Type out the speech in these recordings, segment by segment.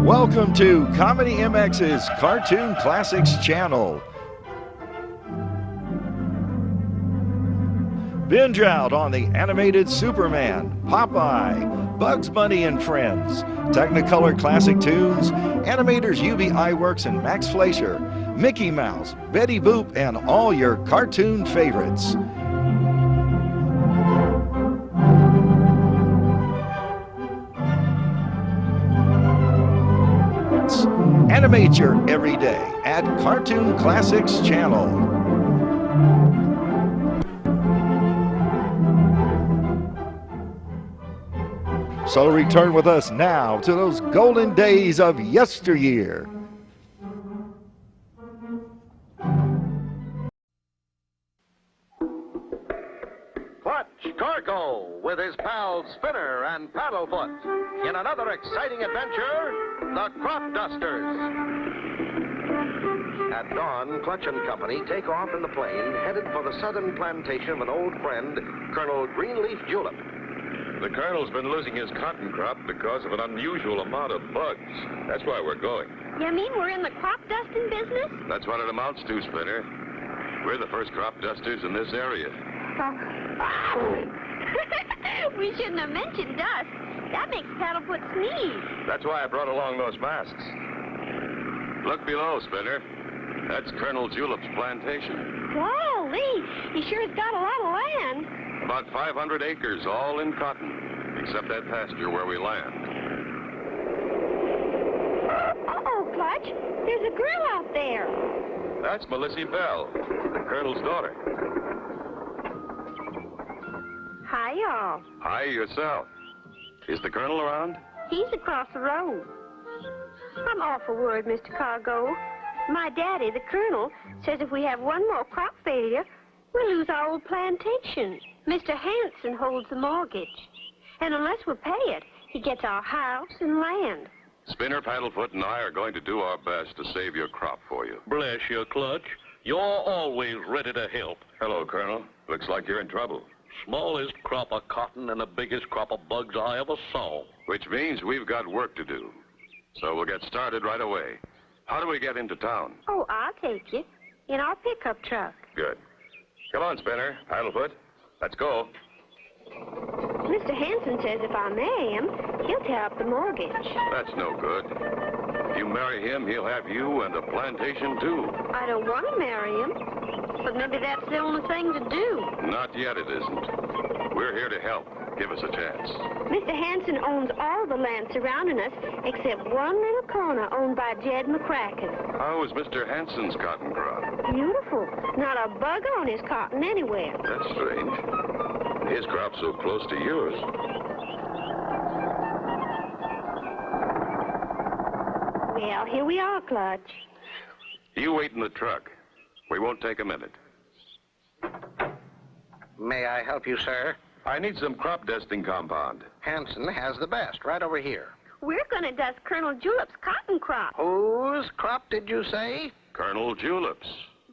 Welcome to Comedy MX's Cartoon Classics channel. Binge out on the animated Superman, Popeye, Bugs Bunny and Friends, Technicolor classic tunes, animators UB Iwerks and Max Fleischer, Mickey Mouse, Betty Boop, and all your cartoon favorites. Animate your everyday at Cartoon Classics channel. So return with us now to those golden days of yesteryear. Clutch Cargo with his pals Spinner and Paddlefoot in another exciting adventure, the Crop Dusters. At dawn, Clutch and Company take off in the plane headed for the southern plantation of an old friend, Colonel Greenleaf Julip. The Colonel's been losing his cotton crop because of an unusual amount of bugs. That's why we're going. You mean we're in the crop dusting business? That's what it amounts to, Spinner. We're the first crop dusters in this area. We shouldn't have mentioned dust. That makes Paddlefoot sneeze. That's why I brought along those masks. Look below, Spinner. That's Colonel Julip's plantation. Golly, he sure has got a lot of land. About 500 acres, all in cotton, except that pasture where we land. Uh-oh, Clutch. There's a girl out there. That's Melissy Bell, the Colonel's daughter. Hi, y'all. Hi, yourself. Is the Colonel around? He's across the road. I'm awful worried, Mr. Cargo. My daddy, the Colonel, says if we have one more crop failure, we'll lose our old plantation. Mr. Hansen holds the mortgage. And unless we pay it, he gets our house and land. Spinner, Paddlefoot, and I are going to do our best to save your crop for you. Bless you, Clutch. You're always ready to help. Hello, Colonel. Looks like you're in trouble. Smallest crop of cotton and the biggest crop of bugs I ever saw. Which means we've got work to do. So we'll get started right away. How do we get into town? Oh, I'll take you. In our pickup truck. Good. Come on, Spinner, Paddlefoot. Let's go. Mr. Hansen says if I marry him, he'll tear up the mortgage. That's no good. If you marry him, he'll have you and a plantation, too. I don't want to marry him, but maybe that's the only thing to do. Not yet, it isn't. We're here to help. Give us a chance. Mr. Hansen owns all the land surrounding us, except one little corner owned by Jed McCracken. How is Mr. Hansen's cotton crop? Beautiful. Not a bug on his cotton anywhere. That's strange. His crop's so close to yours. Well, here we are, Clutch. You wait in the truck. We won't take a minute. May I help you, sir? I need some crop dusting compound. Hansen has the best, right over here. We're going to dust Colonel Julip's cotton crop. Whose crop did you say? Colonel Julip's.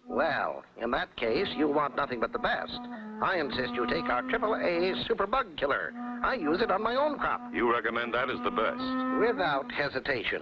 Well, in that case, you'll want nothing but the best. I insist you take our AAA Super Bug Killer. I use it on my own crop. You recommend that as the best? Without hesitation.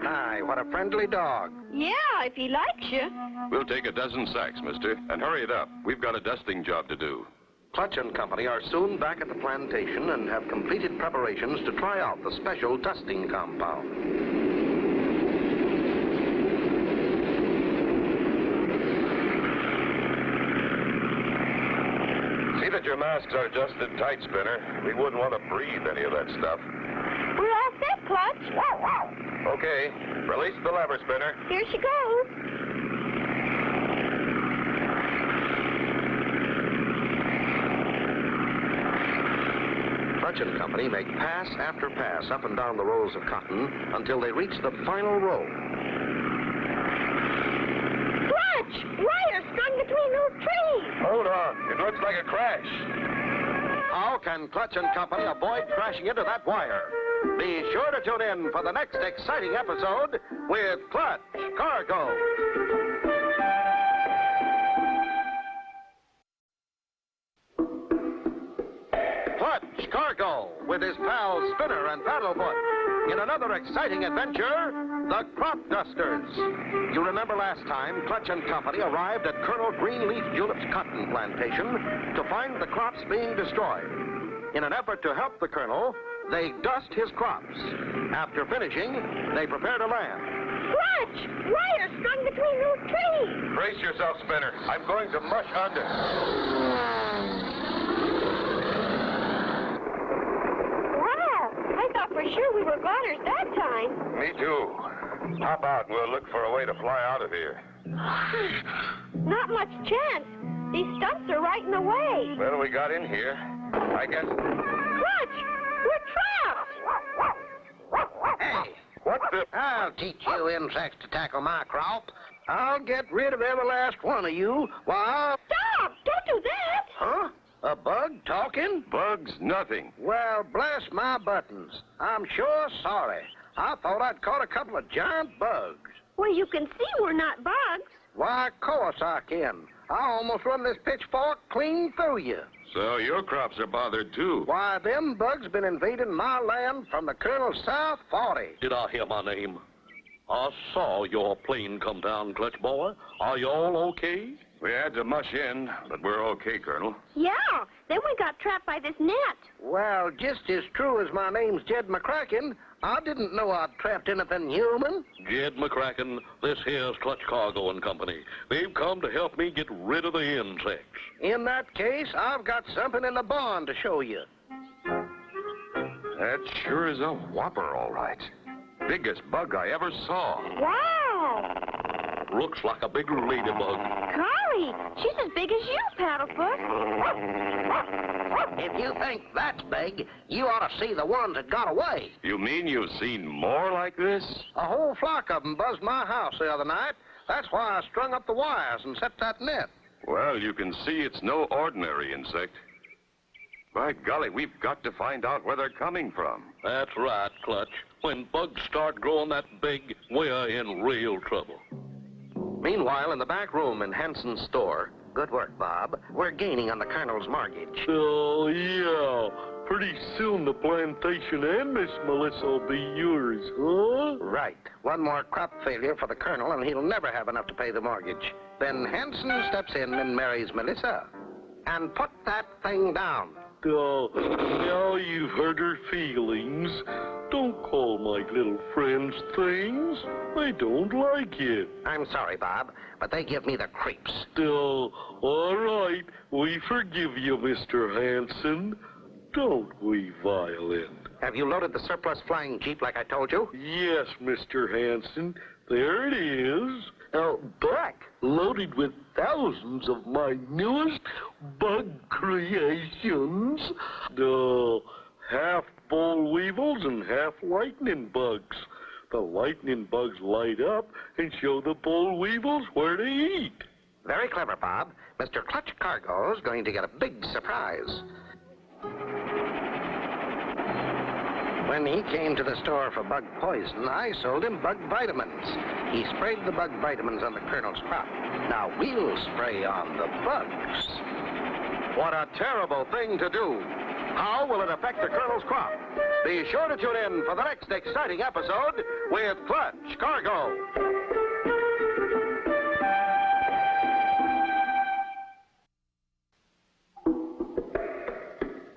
My, what a friendly dog. Yeah, if he likes you. We'll take a dozen sacks, mister, and hurry it up. We've got a dusting job to do. Clutch and Company are soon back at the plantation and have completed preparations to try out the special dusting compound. See that your masks are adjusted tight, Spinner. We wouldn't want to breathe any of that stuff. We're all set, Clutch. Okay, release the lever, Spinner. Here she goes. Clutch and Company make pass after pass up and down the rolls of cotton until they reach the final row. Clutch! Wires strung between those trees. Hold on. It looks like a crash. How can Clutch and Company avoid crashing into that wire? Be sure to tune in for the next exciting episode with Clutch Cargo. Clutch Cargo. with his pals Spinner and Paddlefoot in another exciting adventure, the Crop Dusters. You remember last time Clutch and Company arrived at Colonel Greenleaf Julip's cotton plantation to find the crops being destroyed. In an effort to help the Colonel, they dust his crops. After finishing, they prepare to land. Clutch! Wires strung between those trees! Brace yourself, Spinner. I'm going to mush under. Wow! I thought for sure we were goners that time. Me too. Hop out and we'll look for a way to fly out of here. Not much chance. These stumps are right in the way. Well, we got in here. I guess... Clutch! We're trapped! Hey, What the... I'll teach you insects to tackle my crop. I'll get rid of every last one of you while... Stop! Don't do that! Huh? A bug talking? Bugs, nothing. Well, bless my buttons. I'm sure sorry. I thought I'd caught a couple of giant bugs. Well, you can see we're not bugs. Why, of course I can. I almost run this pitchfork clean through you. So your crops are bothered, too. Why, them bugs been invading my land from the Colonel's South 40. Did I hear my name? I saw your plane come down, Clutch boy. Are you all okay? We had to mush in, but we're okay, Colonel. Yeah, then we got trapped by this net. Well, just as true as my name's Jed McCracken, I didn't know I'd trapped anything human. Jed McCracken, this here's Clutch Cargo and Company. They've come to help me get rid of the insects. In that case, I've got something in the barn to show you. That sure is a whopper, all right. Biggest bug I ever saw. Wow! Looks like a big ladybug. Golly, she's as big as you, Paddlefoot. If you think that's big, you ought to see the ones that got away. You mean you've seen more like this? A whole flock of them buzzed my house the other night. That's why I strung up the wires and set that net. Well, you can see it's no ordinary insect. By golly, we've got to find out where they're coming from. That's right, Clutch. When bugs start growing that big, we're in real trouble. Meanwhile, in the back room in Hansen's store, good work, Bob, we're gaining on the Colonel's mortgage. Oh, yeah. Pretty soon the plantation and Miss Melissa will be yours, huh? Right. One more crop failure for the Colonel, and he'll never have enough to pay the mortgage. Then Hansen steps in and marries Melissa. And put that thing down. Oh, now you've hurt her feelings. Don't call my little friends things. I don't like it. I'm sorry, Bob, but they give me the creeps. Oh, all right. We forgive you, Mr. Hansen. Don't we, Violet? Have you loaded the surplus flying jeep like I told you? Yes, Mr. Hansen. There it is. Black, loaded with thousands of my newest bug creations. Half boll weevils and half lightning bugs. The lightning bugs light up and show the boll weevils where to eat. Very clever, Bob. Mr. Clutch Cargo's going to get a big surprise. When he came to the store for bug poison, I sold him bug vitamins. He sprayed the bug vitamins on the Colonel's crop. Now we'll spray on the bugs. What a terrible thing to do. How will it affect the Colonel's crop? Be sure to tune in for the next exciting episode with Clutch Cargo.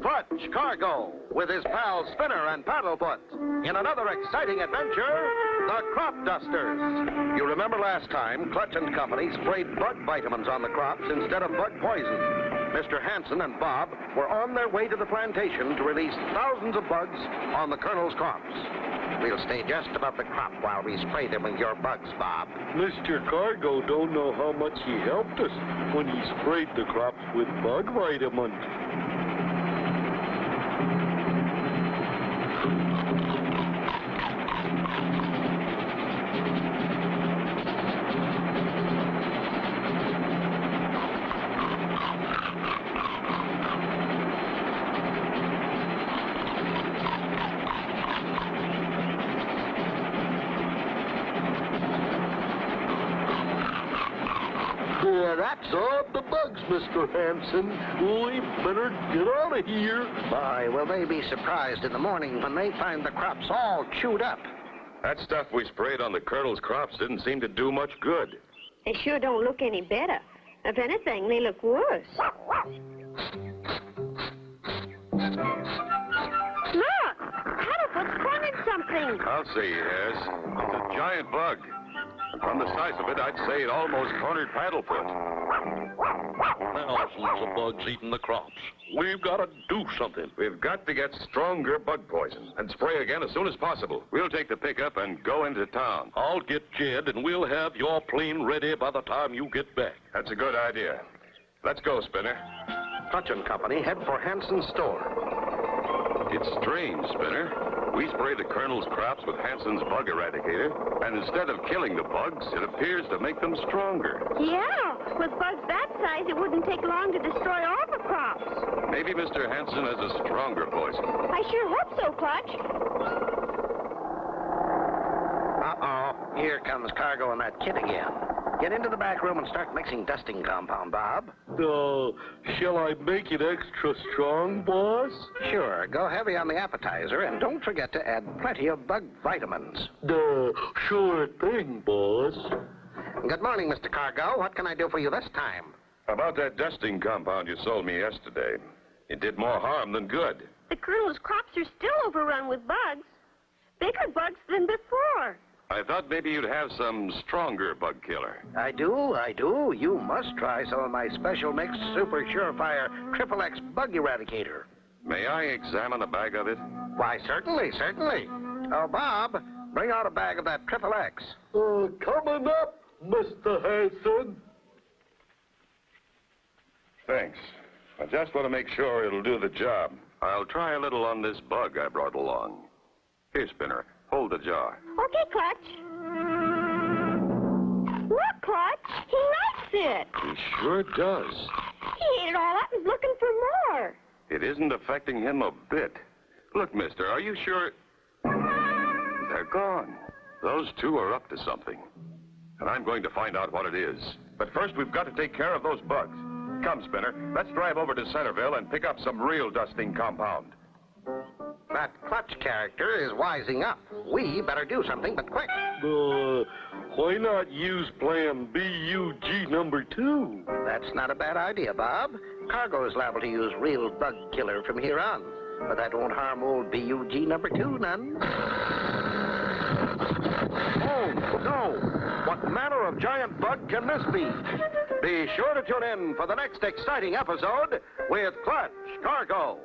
Clutch Cargo with his pals Spinner and Paddlefoot in another exciting adventure, the Crop Dusters. You remember last time Clutch and Company sprayed bug vitamins on the crops instead of bug poison. Mr. Hansen and Bob were on their way to the plantation to release thousands of bugs on the Colonel's crops. We'll stay just above the crop while we spray them with your bugs, Bob. Mr. Cargo don't know how much he helped us when he sprayed the crops with bug vitamins. That's all the bugs, Mr. Hansen. We better get out of here. Boy, will they be surprised in the morning when they find the crops all chewed up. That stuff we sprayed on the Colonel's crops didn't seem to do much good. They sure don't look any better. If anything, they look worse. Look! Paddlefoot's pointed something. I'll say he has. It's a giant bug. From the size of it, I'd say it almost cornered Paddlefoot. Thousands of bugs eating the crops. We've got to do something. We've got to get stronger bug poison and spray again as soon as possible. We'll take the pickup and go into town. I'll get Jed, and we'll have your plane ready by the time you get back. That's a good idea. Let's go, Spinner. Clutch and Company head for Hansen's store. It's strange, Spinner. We sprayed the Colonel's crops with Hansen's bug eradicator, and instead of killing the bugs, it appears to make them stronger. Yeah, with bugs that size, it wouldn't take long to destroy all the crops. Maybe Mr. Hansen has a stronger poison. I sure hope so, Clutch. Uh-oh. Here comes Cargo and that kid again. Get into the back room and start mixing dusting compound, Bob. Shall I make it extra strong, boss? Sure. Go heavy on the appetizer, and don't forget to add plenty of bug vitamins. Sure thing, boss. Good morning, Mr. Cargo. What can I do for you this time? About that dusting compound you sold me yesterday. It did more harm than good. The Colonel's crops are still overrun with bugs. Bigger bugs than before. I thought maybe you'd have some stronger bug killer. I do. You must try some of my special mixed Super Surefire XXX Bug Eradicator. May I examine a bag of it? Why, certainly. Oh, Bob, bring out a bag of that XXX. Coming up, Mr. Hansen. Thanks. I just want to make sure it'll do the job. I'll try a little on this bug I brought along. Here, Spinner, hold the jar. Okay, Clutch. Look, Clutch, he likes it. He sure does. He ate it all up and is looking for more. It isn't affecting him a bit. Look, mister, are you sure? They're gone. Those two are up to something. And I'm going to find out what it is. But first, we've got to take care of those bugs. Come, Spinner, let's drive over to Centerville and pick up some real dusting compound. That Clutch character is wising up. We better do something, but quick. Why not use Plan BUG number 2? That's not a bad idea, Bob. Cargo is liable to use real bug killer from here on. But that won't harm old BUG number 2 none. Oh, no. What manner of giant bug can this be? Be sure to tune in for the next exciting episode with Clutch Cargo.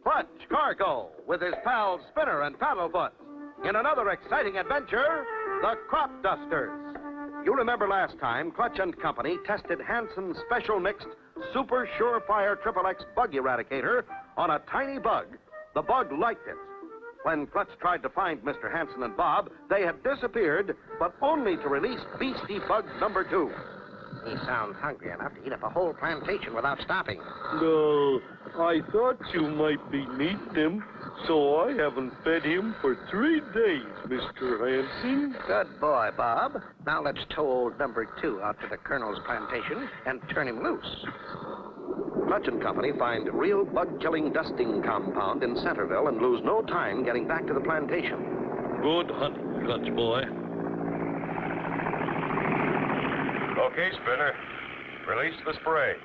Clutch Cargo with his pals Spinner and Paddlefoot in another exciting adventure, the Crop Dusters. You remember last time Clutch and Company tested Hansen's special mixed Super Surefire XXX Bug Eradicator on a tiny bug. The bug liked it. When Clutch tried to find Mr. Hansen and Bob, they had disappeared, but only to release Beastie Bug number 2. He sounds hungry enough to eat up a whole plantation without stopping. No, I thought you might be needing him, so I haven't fed him for 3 days, Mr. Hansen. Good boy, Bob. Now let's tow old number 2 out to the Colonel's plantation and turn him loose. Clutch and Company find real bug-killing dusting compound in Centerville and lose no time getting back to the plantation. Good hunting, Clutch boy. Okay, Spinner. Release the spray.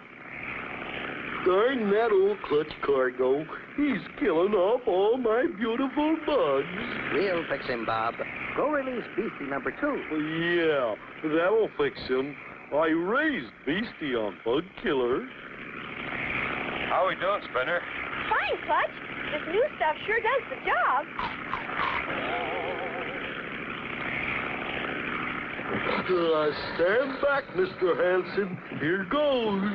Darn that old Clutch Cargo. He's killing off all my beautiful bugs. We'll fix him, Bob. Go release Beastie number 2. Yeah, that'll fix him. I raised Beastie on bug killer. How we doing, Spinner? Fine, Clutch. This new stuff sure does the job. Stand back, Mr. Hansen. Here goes.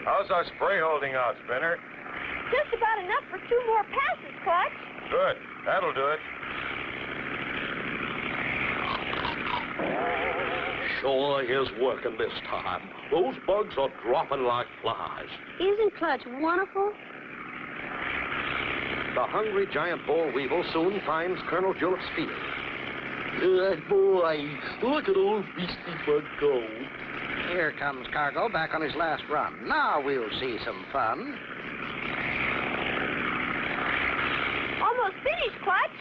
How's our spray holding out, Spinner? Just about enough for 2 more passes, Clutch. Good. That'll do it. sure is working this time. Those bugs are dropping like flies. Isn't Clutch wonderful? The hungry giant boll weevil soon finds Colonel Julip's field. Boy, look at old beastie bug go. Here comes Cargo back on his last run. Now we'll see some fun. Almost finished, Clutch.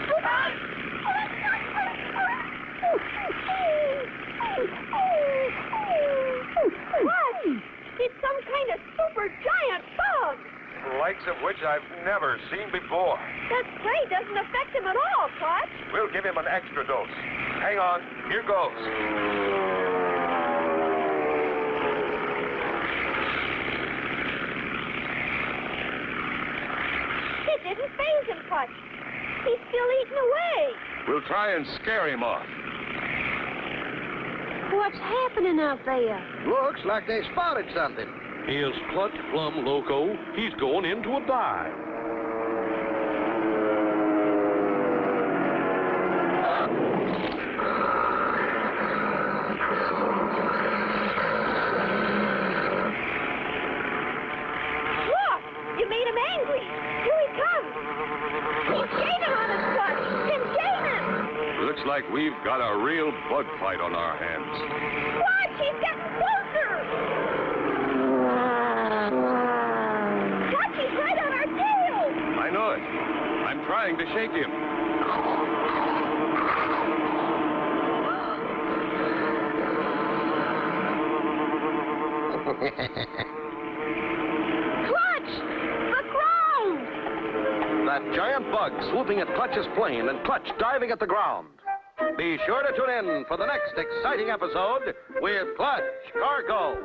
Clutch! It's some kind of super giant bug. The likes of which I've never seen before. That spray doesn't affect him at all, Clutch. We'll give him an extra dose. Hang on, here goes. It didn't faze him, Clutch. He's still eating away. We'll try and scare him off. What's happening out there? Looks like they spotted something. Here's Clutch Plum Loco. He's going into a dive. Look! You made him angry. Here he comes. He's gaining on us, Clutch. He's gaining. Looks like we've got a real bug fight on our hands. Clutch, he's getting closer. Clutch, he's right on our tail. I know it. I'm trying to shake him. Clutch! The ground! That giant bug swooping at Clutch's plane and Clutch diving at the ground. Be sure to tune in for the next exciting episode with Clutch Cargo.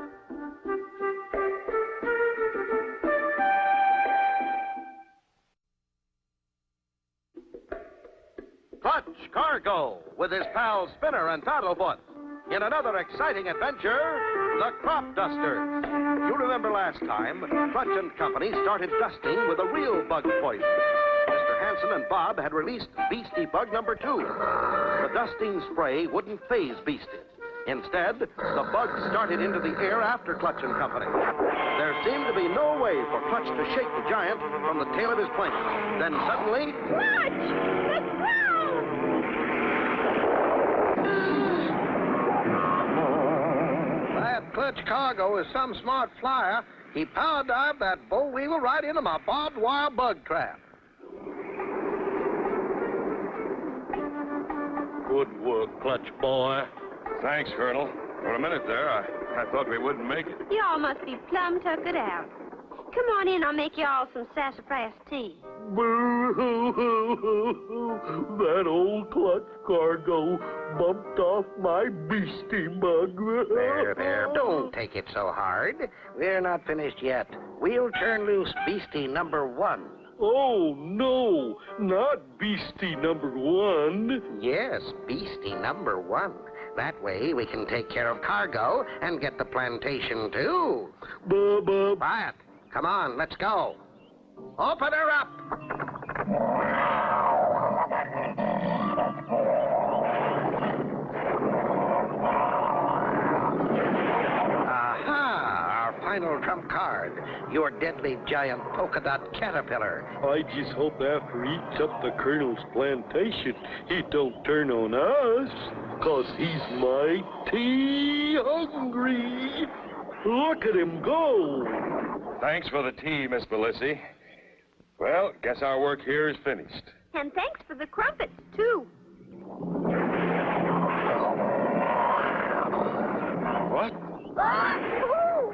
Clutch Cargo with his pals Spinner and Paddlefoot in another exciting adventure, the Crop Dusters. You remember last time, Clutch and Company started dusting with a real bug poison. Mr. Hansen and Bob had released Beastie Bug number 2. The dusting spray wouldn't faze Beastie. Instead, the bug started into the air after Clutch and Company. There seemed to be no way for Clutch to shake the giant from the tail of his plane. Then suddenly... Clutch! The ground! That Clutch Cargo is some smart flyer. He power dived that boll weevil right into my barbed wire bug trap. Good work, Clutch boy. Thanks, Colonel. For a minute there, I thought we wouldn't make it. Y'all must be plumb tuckered out. Come on in, I'll make y'all some sassafras tea. That old Clutch Cargo bumped off my beastie bug. There. Don't take it so hard. We're not finished yet. We'll turn loose beastie number 1. Oh, no, not beastie number 1. Yes, beastie number 1. That way we can take care of Cargo and get the plantation, too. Quiet. Come on, let's go. Open her up. Aha, our final trump card. Your deadly giant polka dot caterpillar. I just hope after he eats up the Colonel's plantation, he don't turn on us, 'cause he's mighty hungry. Look at him go. Thanks for the tea, Miss Belissi. Well, guess our work here is finished. And thanks for the crumpets, too. What? Oh,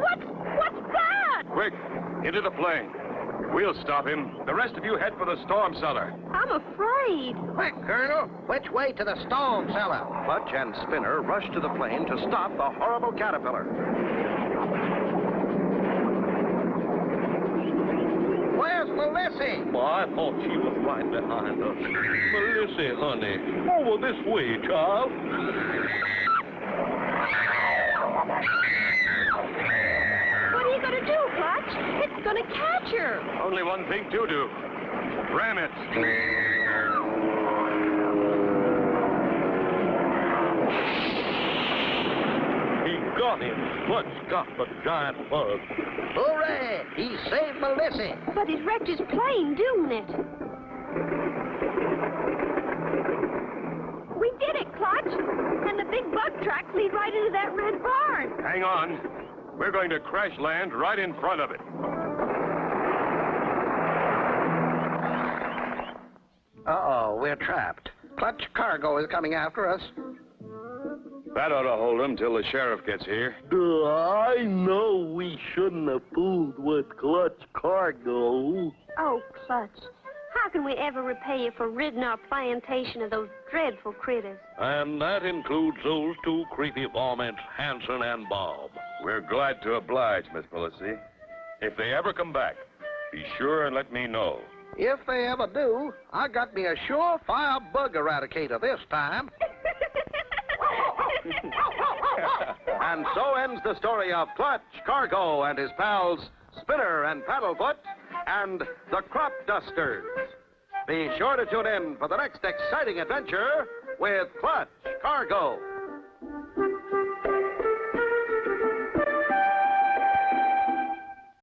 what's that? Quick, into the plane. We'll stop him. The rest of you head for the storm cellar. I'm afraid. Quick, Colonel. Which way to the storm cellar? Clutch and Spinner rushed to the plane to stop the horrible caterpillar. Where's Melissy? Well, I thought she was right behind us. Melissa, honey, over this way, child. What are you going to do, Clutch? It's going to catch her. Only one thing to do. Ram it. Got him. Clutch got the giant bug. Hooray! He saved Melissy. But he's wrecked his plane, didn't it? We did it, Clutch. And the big bug tracks lead right into that red barn. Hang on. We're going to crash land right in front of it. Uh-oh, we're trapped. Clutch Cargo is coming after us. That ought to hold him till the sheriff gets here. I know we shouldn't have fooled with Clutch Cargo. Oh, Clutch. How can we ever repay you for ridding our plantation of those dreadful critters? And that includes those two creepy varmints, Hansen and Bob. We're glad to oblige, Miss Melissy. If they ever come back, be sure and let me know. If they ever do, I got me a surefire bug eradicator this time. And so ends the story of Clutch Cargo and his pals Spinner and Paddlefoot and the Crop Dusters. Be sure to tune in for the next exciting adventure with Clutch Cargo.